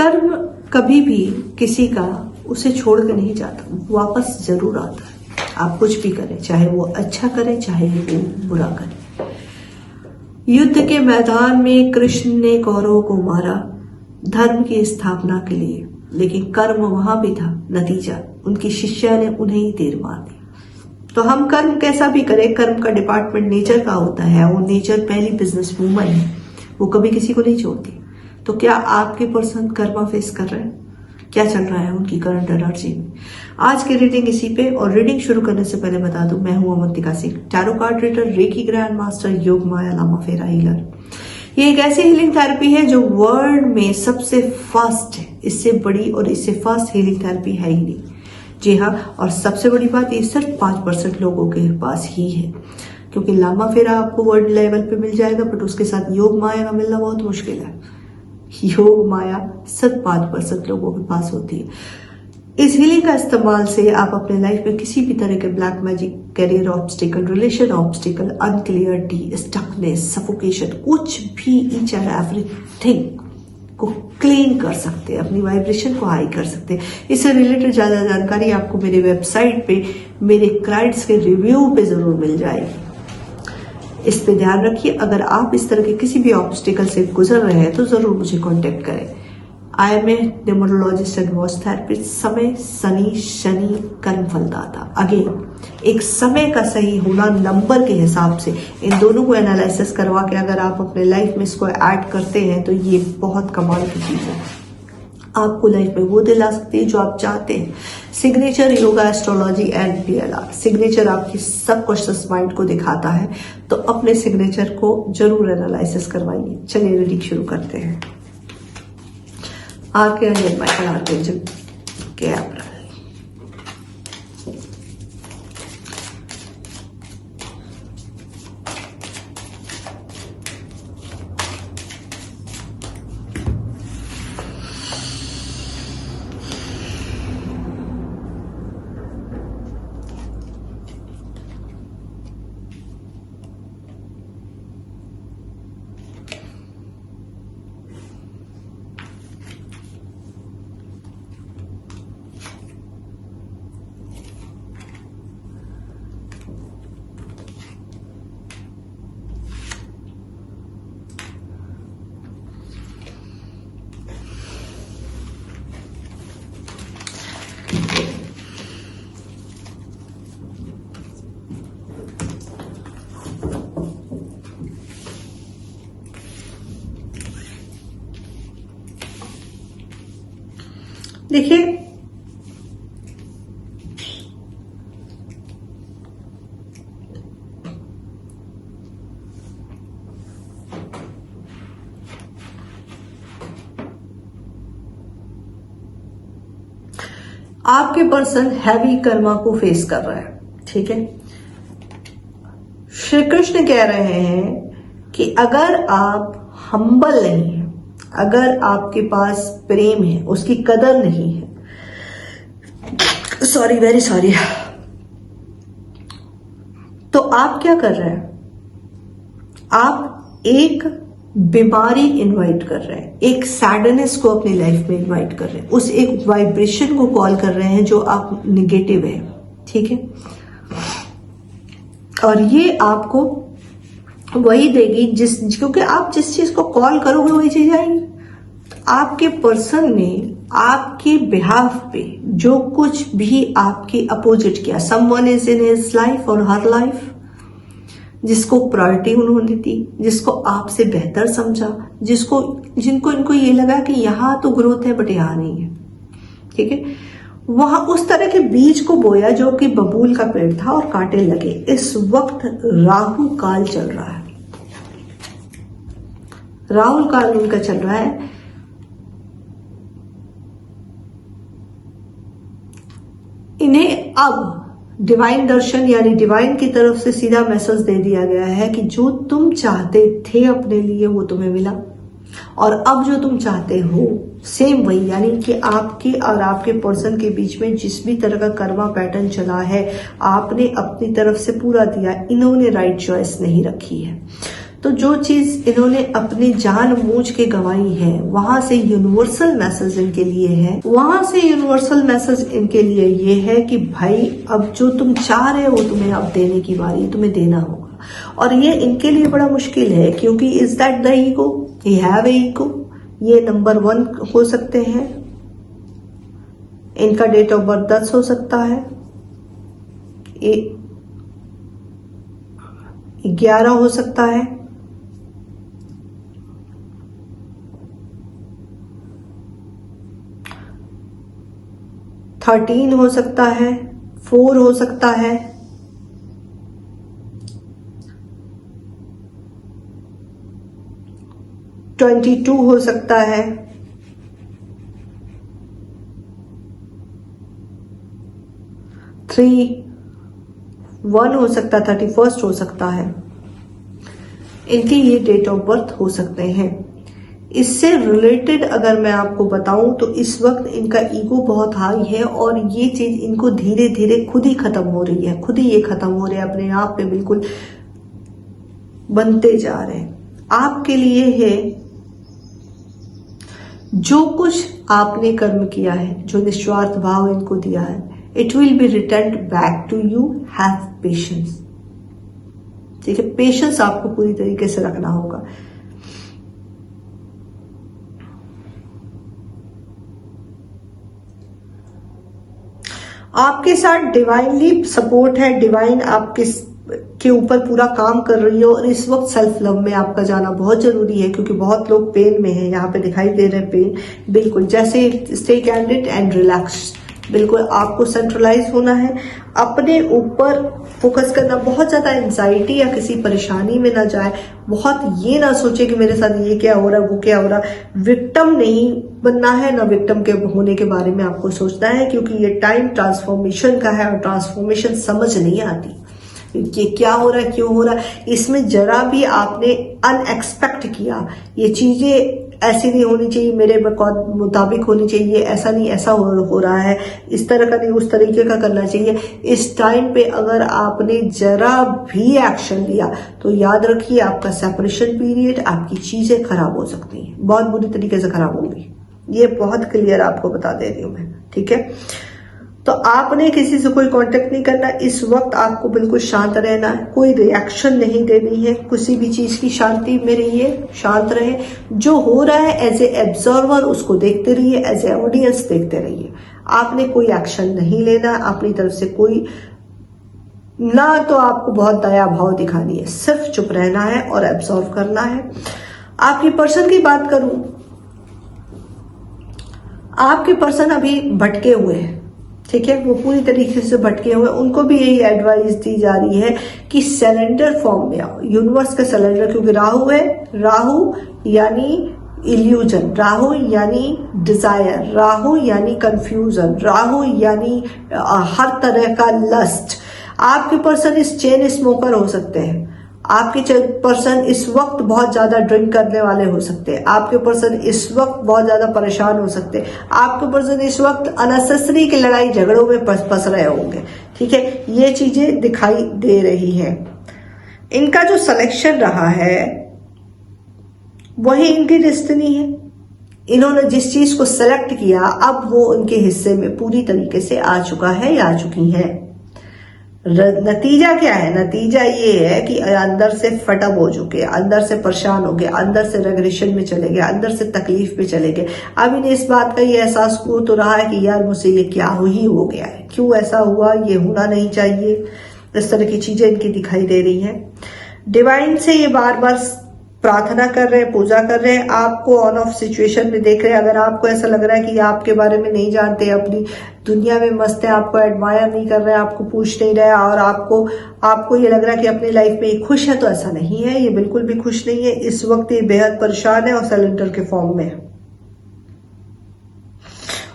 कर्म कभी भी किसी का उसे छोड़ के नहीं जाता, वापस जरूर आता है। आप कुछ भी करें, चाहे वो अच्छा करे चाहे वो बुरा करे। युद्ध के मैदान में कृष्ण ने कौरवों को मारा धर्म की स्थापना के लिए, लेकिन कर्म वहां भी था, नतीजा उनकी शिष्या ने उन्हें ही तीर मार दिया। तो हम कर्म कैसा भी करें, कर्म का डिपार्टमेंट नेचर का होता है। वो नेचर पहली बिजनेस वूमन है, वो कभी किसी को नहीं छोड़ती। तो क्या आपके पर्सन कर्मा फेस कर रहे हैं? क्या चल रहा है उनकी करंट एनर्जी में? आज की रीडिंग इसी पे। और रीडिंग शुरू करने से पहले बता दूं, मैं हूं Avantika Singh, tarot card reader, reiki grand master, योग माया लामा फेरा हीलर। ये एक ऐसी हीलिंग थेरेपी है जो वर्ल्ड में सबसे फास्ट है। इससे बड़ी और इससे फास्ट हीलिंग थेरेपी है ही नहीं। जी हाँ, और सबसे बड़ी बात, ये सिर्फ 5% लोगों के पास ही है, क्योंकि लामा फेरा आपको वर्ल्ड लेवल पे मिल जाएगा, बट उसके साथ योग माया का मिलना बहुत मुश्किल है। योग माया सिर्फ 5% लोगों के पास होती है। इस हीलिंग का इस्तेमाल से आप अपने लाइफ में किसी भी तरह के black magic, career obstacle, relation obstacle, unclearity, stuckness, suffocation, कुछ भी, ईच एंड एवरीथिंग को क्लीन कर सकते हैं, अपनी वाइब्रेशन को हाई कर सकते हैं। इससे रिलेटेड ज्यादा जानकारी आपको मेरे वेबसाइट पे मेरे क्लाइंट्स के रिव्यू पे जरूर मिल जाएगी। इस पे ध्यान रखिए। अगर आप इस तरह के किसी भी ऑब्स्टिकल से गुजर रहे हैं तो जरूर मुझे कांटेक्ट करें। I am a numerologist and watch therapist. समय शनि कर्म फलदाता। अगेन, एक समय का सही होना नंबर के हिसाब से, इन दोनों को एनालिसिस करवा के अगर आप अपने लाइफ में इसको ऐड करते हैं तो ये बहुत कमाल की चीज है। आपको लाइफ में वो दिला सकती है जो आप चाहते हैं। Signature, yoga, astrology and PLR। Signature आपकी सबकॉन्शियस माइंड को दिखाता है, तो अपने सिग्नेचर को जरूर एनालिसिस करवाइए। चलिए रीडिंग शुरू करते हैं। Archangel Michael, archangel Gabriel. देखिए, आपके पर्सन हैवी कर्मा को फेस कर रहा है, ठीक है। श्री कृष्ण कह रहे हैं कि अगर आप हम्बल नहीं है, अगर आपके पास प्रेम है, उसकी कदर नहीं है, सॉरी, वेरी सॉरी, तो आप क्या कर रहे हैं? आप एक बीमारी इनवाइट कर रहे हैं, एक सैडनेस को अपनी लाइफ में इनवाइट कर रहे हैं, उस एक वाइब्रेशन को कॉल कर रहे हैं जो आप निगेटिव है, ठीक है। और ये आपको वही देगी क्योंकि आप जिस चीज को कॉल करोगे वही चीज आएगी। तो आपके पर्सन ने आपके बिहाफ पे जो कुछ भी आपके अपोजिट किया, someone is in his life और हर लाइफ, जिसको प्रायोरिटी उन्होंने दी, जिसको आपसे बेहतर समझा, जिनको इनको ये लगा कि यहां तो ग्रोथ है बट यहां नहीं है, ठीक है, वहां उस तरह के बीज को बोया जो कि बबूल का पेड़ था और कांटे लगे। इस वक्त राहु काल चल रहा है, राहु काल उनका चल रहा है। इन्हें अब डिवाइन दर्शन यानी डिवाइन की तरफ से सीधा मैसेज दे दिया गया है कि जो तुम चाहते थे अपने लिए वो तुम्हें मिला, और अब जो तुम चाहते हो सेम वही, यानी कि आपके और आपके पर्सन के बीच में जिस भी तरह का कर्मा पैटर्न चला है, आपने अपनी तरफ से पूरा दिया, इन्होंने राइट चॉइस नहीं रखी है। तो जो चीज इन्होंने अपनी जान बूझ के गंवाई है, वहां से यूनिवर्सल मैसेज इनके लिए है, वहां से यूनिवर्सल मैसेज इनके लिए ये है कि भाई अब जो तुम चाह रहे हो तुम्हें अब देने की बारी, तुम्हें देना होगा। और ये इनके लिए बड़ा मुश्किल है, क्योंकि इज दैट द ईगो, ये हैव ईगो, ये नंबर 1 हो सकते हैं, इनका डेट ऑफ बर्थ 10 हो सकता है, 11 हो सकता है, 13 हो सकता है, 4 हो सकता है, 22 हो सकता है, 1 हो सकता है, 31 हो सकता है। इनके ये डेट ऑफ बर्थ हो सकते हैं। इससे रिलेटेड अगर मैं आपको बताऊं तो इस वक्त इनका ईगो बहुत हाई है और ये चीज इनको धीरे धीरे खुद ही खत्म हो रही है, खुद ही ये खत्म हो रहे हैं, अपने आप में बिल्कुल बनते जा रहे हैं। आपके लिए है जो कुछ आपने कर्म किया है, जो निस्वार्थ भाव इनको दिया है, it will be return back to you. Have patience, ठीक है, पेशेंस आपको पूरी तरीके से रखना होगा। आपके साथ डिवाइनली सपोर्ट है, डिवाइन आपके के ऊपर पूरा काम कर रही है और इस वक्त सेल्फ लव में आपका जाना बहुत जरूरी है, क्योंकि बहुत लोग पेन में हैं, यहाँ पे दिखाई दे रहे हैं पेन। बिल्कुल जैसे स्टे कैंडिड एंड रिलैक्स, बिल्कुल आपको सेंट्रलाइज होना है, अपने ऊपर फोकस करना, बहुत ज्यादा एंजाइटी या किसी परेशानी में ना जाए, बहुत ये ना सोचे कि मेरे साथ ये क्या हो रहा है, वो क्या हो रहा है। विक्टिम नहीं बनना है, ना विक्टिम के होने के बारे में आपको सोचना है, क्योंकि ये टाइम ट्रांसफॉर्मेशन का है और ट्रांसफॉर्मेशन समझ नहीं आती ये क्या हो रहा है, क्यों हो रहा है। इसमें जरा भी आपने अनएक्सपेक्ट किया, ये चीजें ऐसी नहीं होनी चाहिए, मेरे मुताबिक होनी चाहिए, ऐसा नहीं, ऐसा हो रहा है, इस तरह का नहीं, उस तरीके का करना चाहिए। इस टाइम पे अगर आपने जरा भी एक्शन लिया तो याद रखिए आपका सेपरेशन पीरियड, आपकी चीजें खराब हो सकती हैं, बहुत बुरी तरीके से खराब होंगी। ये बहुत क्लियर आपको बता दे रही हूं मैं, ठीक है। तो आपने किसी से कोई कांटेक्ट नहीं करना, इस वक्त आपको बिल्कुल शांत रहना है, कोई रिएक्शन नहीं देनी है, किसी भी चीज की शांति में रहिए, शांत रहे। जो हो रहा है एज ए ऑब्जर्वर उसको देखते रहिए, एज ए ऑडियंस देखते रहिए। आपने कोई एक्शन नहीं लेना अपनी तरफ से, कोई ना तो आपको बहुत दया भाव दिखानी है, सिर्फ चुप रहना है और ऑब्जर्व करना है। आपकी पर्सन की बात करूं, आपके पर्सन अभी भटके हुए हैं, ठीक है, वो पूरी तरीके से भटके हुए, उनको भी यही एडवाइस दी जा रही है कि सरेंडर फॉर्म में आओ, यूनिवर्स का सरेंडर, क्योंकि राहु है, राहु यानी इल्यूजन, राहु यानी डिजायर, राहु यानी कंफ्यूजन, राहु यानी हर तरह का लस्ट। आपके पर्सन इस चेन स्मोकर हो सकते हैं, आपके पर्सन इस वक्त बहुत ज्यादा ड्रिंक करने वाले हो सकते हैं, आपके पर्सन इस वक्त बहुत ज्यादा परेशान हो सकते हैं, आपके पर्सन इस वक्त अननेसेसरी की लड़ाई झगड़ों में फंस रहे होंगे, ठीक है। ये चीजें दिखाई दे रही हैं। इनका जो सिलेक्शन रहा है वही इनकी डेस्टिनी है। इन्होंने जिस चीज को सेलेक्ट किया अब वो उनके हिस्से में पूरी तरीके से आ चुका है या आ चुकी है। नतीजा क्या है? नतीजा ये है कि अंदर से फटअप हो चुके, अंदर से परेशान हो गए, अंदर से रेग्रेशन में चले गए, अंदर से तकलीफ में चले गए। अब इन्हें इस बात का ये एहसास हो तो रहा है कि यार मुझसे ये क्या ही हो गया है, क्यों ऐसा हुआ, ये होना नहीं चाहिए। इस तरह की चीजें इनकी दिखाई दे रही हैं। डिवाइन से ये बार बार प्रार्थना कर रहे हैं, पूजा कर रहे हैं, आपको ऑन ऑफ सिचुएशन में देख रहे हैं। अगर आपको ऐसा लग रहा है कि आपके बारे में नहीं जानते, अपनी दुनिया में मस्त है, आपको एडमायर नहीं कर रहे हैं, आपको पूछ नहीं रहे और आपको ये लग रहा है कि अपनी लाइफ में ये खुश है, तो ऐसा नहीं है, ये बिल्कुल भी खुश नहीं है। इस वक्त ये बेहद परेशान है और सरेंडर के फॉर्म में है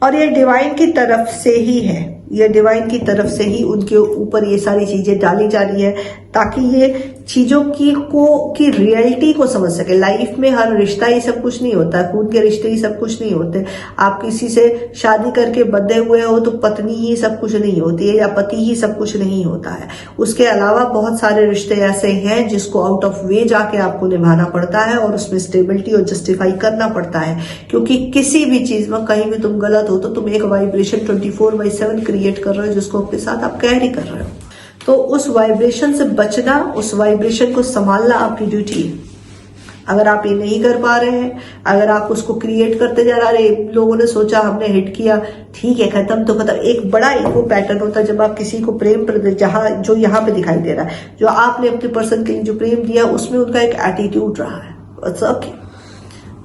और ये डिवाइन की तरफ से ही है, ये डिवाइन की तरफ से ही उनके ऊपर ये सारी चीजें डाली जा रही है ताकि ये चीजों की रियलिटी को समझ सके। लाइफ में हर रिश्ता ही सब कुछ नहीं होता, खून के रिश्ते ही सब कुछ नहीं होते। आप किसी से शादी करके बंधे हुए हो तो पत्नी ही सब कुछ नहीं होती है या पति ही सब कुछ नहीं होता है। उसके अलावा बहुत सारे रिश्ते ऐसे हैं जिसको आउट ऑफ वे जाके आपको निभाना पड़ता है और उसमें स्टेबिलिटी और जस्टिफाई करना पड़ता है, क्योंकि किसी भी चीज में कहीं भी तुम गलत हो तो तुम एक वाइब्रेशन 24/7 क्रिएट कर रहे हो जिसको अपने साथ आप कैरी कर रहे हो। तो उस वाइब्रेशन से बचना, उस वाइब्रेशन को संभालना आपकी ड्यूटी है। अगर आप ये नहीं कर पा रहे हैं, अगर आप उसको क्रिएट करते जा रहे हैं, लोगों ने सोचा हमने हिट किया, ठीक है, खत्म तो खत्म। एक बड़ा ईगो पैटर्न होता है जब आप किसी को प्रेम जो यहाँ पे दिखाई दे रहा है, जो आपने अपने पर्सन के लिए जो प्रेम दिया उसमें उनका एक एटीट्यूड रहा है, ओके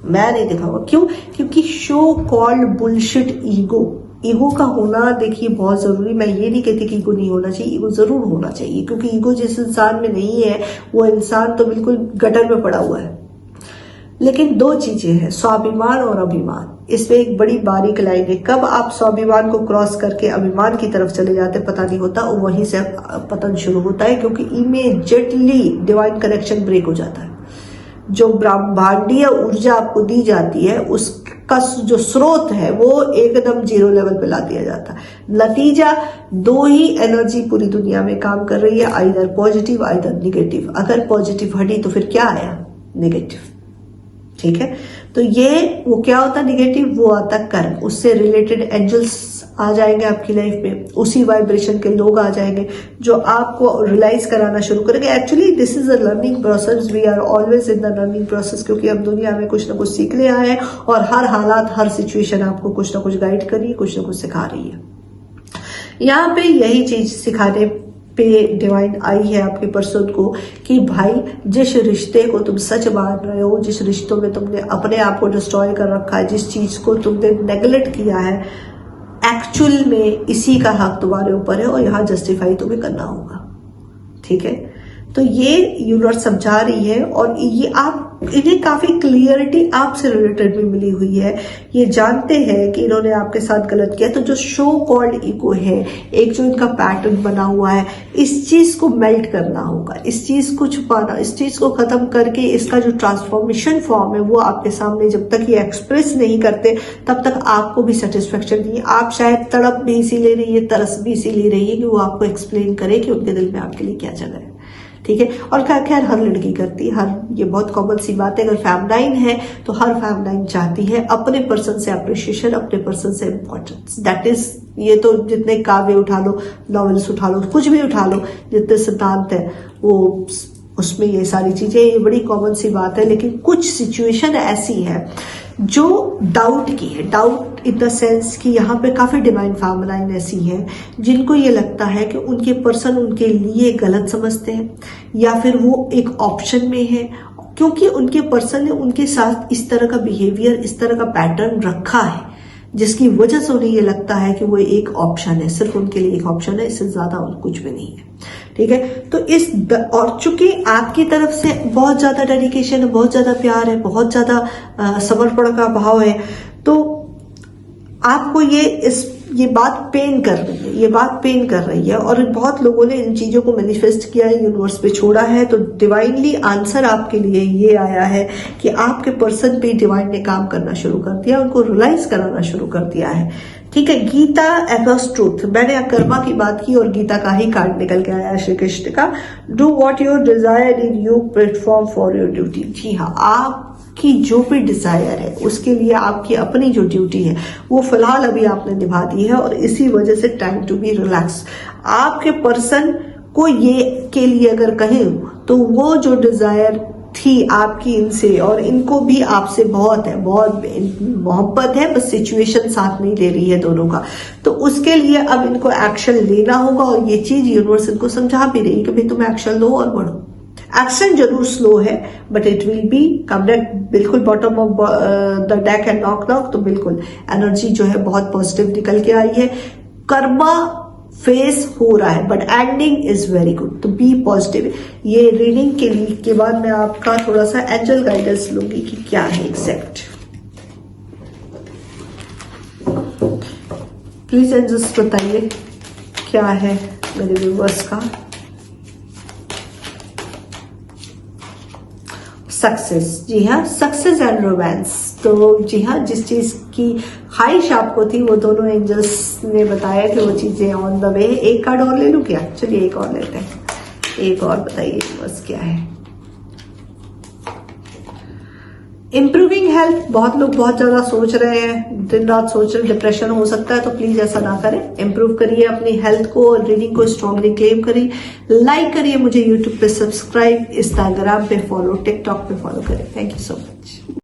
मैं नहीं दिखाऊंगा। क्यों? क्योंकि शो कॉल्ड बुलशिट ईगो का होना देखिए बहुत जरूरी। मैं ये नहीं कहती कि ईगो नहीं होना चाहिए, ईगो जरूर होना चाहिए, क्योंकि ईगो जिस इंसान में नहीं है वो इंसान तो बिल्कुल गटर में पड़ा हुआ है। लेकिन दो चीजें हैं, स्वाभिमान और अभिमान। इसमें एक बड़ी बारीक लाइन है, कब आप स्वाभिमान को क्रॉस करके अभिमान की तरफ चले जाते पता नहीं होता, और वहीं से पतन शुरू होता है, क्योंकि इमीडिएटली डिवाइन कनेक्शन ब्रेक हो जाता है। जो ब्रह्मांडीय ऊर्जा आपको दी जाती है उसका जो स्रोत है वो एकदम 0 लेवल पे ला दिया जाता है। नतीजा दो ही एनर्जी पूरी दुनिया में काम कर रही है, आइदर पॉजिटिव आइदर निगेटिव। अगर पॉजिटिव हटी तो फिर क्या आया? नेगेटिव। ठीक है, तो ये वो क्या होता है निगेटिव? वो आता कर्म। उससे रिलेटेड एंजल्स आ जाएंगे आपकी लाइफ में, उसी वाइब्रेशन के लोग आ जाएंगे जो आपको रियलाइज कराना शुरू करेंगे। Actually this is a learning process, we are always in the learning process, क्योंकि हम दुनिया में कुछ ना कुछ सीखने आए हैं और हर हालात हर सिचुएशन आपको कुछ ना कुछ गाइड कर रही है, कुछ ना कुछ सिखा रही है। यहाँ पे यही चीज सिखाने पे डिवाइन आई है आपके पर्सन को कि भाई जिस रिश्ते को तुम सच मान रहे हो, जिस रिश्तों में तुमने अपने आप को डिस्ट्रॉय कर रखा है, जिस चीज को तुमने नेग्लेक्ट किया है, एक्चुअल में इसी का हक तुम्हारे ऊपर है और यहाँ जस्टिफाई तुम्हें करना होगा। ठीक है, तो ये यूनिवर्स समझा रही है और ये आप इन्हें काफी क्लियरिटी आपसे रिलेटेड भी मिली हुई है। ये जानते हैं कि इन्होंने आपके साथ गलत किया, तो जो शो कॉल्ड ईगो है, एक जो इनका पैटर्न बना हुआ है, इस चीज को मेल्ट करना होगा, इस चीज को छुपाना, इस चीज को खत्म करके इसका जो ट्रांसफॉर्मेशन फॉर्म है वो आपके सामने जब तक ये एक्सप्रेस नहीं करते तब तक आपको भी सेटिस्फेक्शन नहीं है। आप शायद तड़प भी इसीलिए रही है, तरस भी इसीलिए रही है कि वो आपको एक्सप्लेन करे कि उनके दिल में आपके लिए क्या जगह है। ठीक है, और खैर हर लड़की करती है, ये बहुत कॉमन सी बात है। अगर फैमिलाइन है तो हर फैमिलाइन चाहती है अपने पर्सन से अप्रिशिएशन, अपने पर्सन से इम्पोर्टेंस। दैट इज, ये तो जितने काव्य उठा लो, नॉवेल्स उठा लो, कुछ भी उठा लो, जितने सिद्धांत है वो उसमें ये सारी चीजें, ये बड़ी कॉमन सी बात है। लेकिन कुछ सिचुएशन ऐसी है जो डाउट की है, डाउट इन द सेंस कि यहाँ पे काफी डिवाइन फैमिलाइन ऐसी है जिनको ये लगता है कि उनके पर्सन उनके लिए गलत समझते हैं या फिर वो एक ऑप्शन में है, क्योंकि उनके पर्सन ने उनके साथ इस तरह का बिहेवियर, इस तरह का पैटर्न रखा है जिसकी वजह से उन्हें ये लगता है कि वो एक ऑप्शन है, सिर्फ उनके लिए एक ऑप्शन है, इससे ज्यादा और कुछ भी नहीं है। ठीक है, तो और चूंकि आपकी तरफ से बहुत ज्यादा डेडिकेशन है, बहुत ज्यादा प्यार है, बहुत ज्यादा समर्पण का भाव है, तो आपको ये बात पेन कर रही है, ये बात पेन कर रही है। और बहुत लोगों ने इन चीजों को मैनिफेस्ट किया है, यूनिवर्स पे छोड़ा है, तो डिवाइनली आंसर आपके लिए ये आया है कि आपके पर्सन पे डिवाइन ने काम करना शुरू कर दिया, उनको रियलाइज कराना शुरू कर दिया है। ठीक है, गीता एज ट्रूथ, मैंने कर्मा की बात की और गीता का ही कार्ड निकल के आया श्री कृष्ण का, do what your desire in you, platform for your duty. जी हाँ, आपकी जो भी डिजायर है उसके लिए आपकी अपनी जो ड्यूटी है वो फिलहाल अभी आपने निभा दी है, और इसी वजह से टाइम टू बी रिलैक्स। आपके पर्सन को ये के लिए अगर कहें तो वो जो डिजायर थी आपकी इनसे, और इनको भी आपसे बहुत मोहब्बत है, बस सिचुएशन साथ नहीं दे रही है दोनों का, तो उसके लिए अब इनको एक्शन लेना होगा। और ये चीज यूनिवर्स इनको समझा भी रही है कि भाई तुम एक्शन लो और बढ़ो। एक्शन जरूर स्लो है but it will be come back, बिल्कुल bottom of the deck and knock, तो बिल्कुल एनर्जी जो है बहुत पॉजिटिव निकल के आई है। कर्मा फेस हो रहा है but ending is very good, तो बी पॉजिटिव। ये रीडिंग के बाद मैं आपका थोड़ा सा एंजल गाइडेंस लूंगी कि क्या है एग्जैक्ट। प्लीज एंजल्स बताइए क्या है मेरे व्यूवर्स का। सक्सेस, जी हाँ, सक्सेस एंड रोमांस। तो जी हाँ, जिस चीज की ख्वाहिश आपको थी वो दोनों एंजल्स ने बताया कि वो चीजें ऑन द वे। एक कार्ड और ले लूं क्या? चलिए एक और लेते हैं। एक और बताइए बस क्या है। इम्प्रूविंग हेल्थ, बहुत लोग बहुत ज्यादा सोच रहे हैं, दिन रात सोच रहे, डिप्रेशन हो सकता है, तो प्लीज ऐसा ना करें। इम्प्रूव करिए अपनी हेल्थ को और रीडिंग को स्ट्रांगली क्लेम करिए। लाइक करिए मुझे यूट्यूब पे, सब्सक्राइब, इंस्टाग्राम पे फॉलो, टिकटॉक पे फॉलो करें। Thank you so much.